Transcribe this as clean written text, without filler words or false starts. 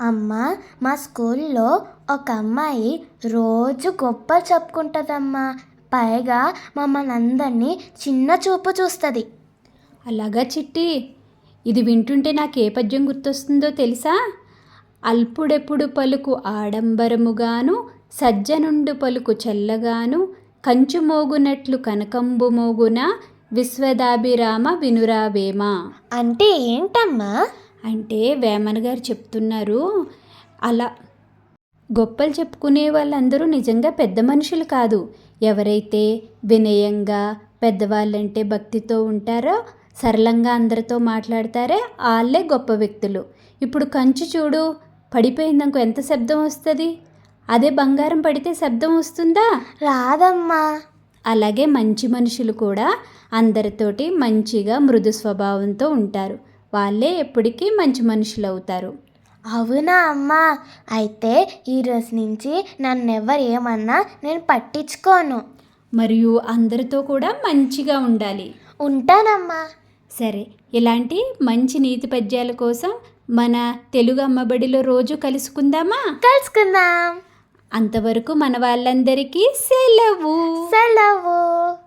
అమ్మ, మా స్కూల్లో ఒక అమ్మాయి రోజు గొప్ప చెప్పుకుంటుందమ్మా. పైగా మమ్మల్ని అందరినీ చిన్న చూపు చూస్తుంది. అలాగా చిట్టి, ఇది వింటుంటే నాకు ఏ పద్యం గుర్తొస్తుందో తెలుసా? అల్పుడెప్పుడు పలుకు ఆడంబరముగాను, సజ్జనుండు పలుకు చల్లగాను, కంచు మోగునట్లు కనకంబు మోగున, విశ్వదాభిరామ వినురావేమ. అంటే ఏంటమ్మా? అంటే వేమన గారు చెప్తున్నారు, అలా గొప్పలు చెప్పుకునే వాళ్ళందరూ నిజంగా పెద్ద మనుషులు కాదు. ఎవరైతే వినయంగా పెద్దవాళ్ళంటే భక్తితో ఉంటారో, సరళంగా అందరితో మాట్లాడతారే వాళ్ళే గొప్ప వ్యక్తులు. ఇప్పుడు కంచు చూడు, పడిపోయిందనుకో ఎంత శబ్దం వస్తుంది. అదే బంగారం పడితే శబ్దం వస్తుందా? రాదమ్మా. అలాగే మంచి మనుషులు కూడా అందరితోటి మంచిగా మృదు స్వభావంతో ఉంటారు. వాళ్ళే ఎప్పటికీ మంచి మనుషులు అవుతారు. అవునా అమ్మా? అయితే ఈరోజు నుంచి నన్నెవరు ఏమన్నా నేను పట్టించుకోను. మరియు అందరితో కూడా మంచిగా ఉండాలి. ఉంటానమ్మా. సరే, ఇలాంటి మంచి నీతి పద్యాల కోసం మన తెలుగు అమ్మబడిలో రోజు కలుసుకుందామా? కలుసుకుందాం. అంతవరకు మన వాళ్ళందరికీ సెలవు. సెలవు.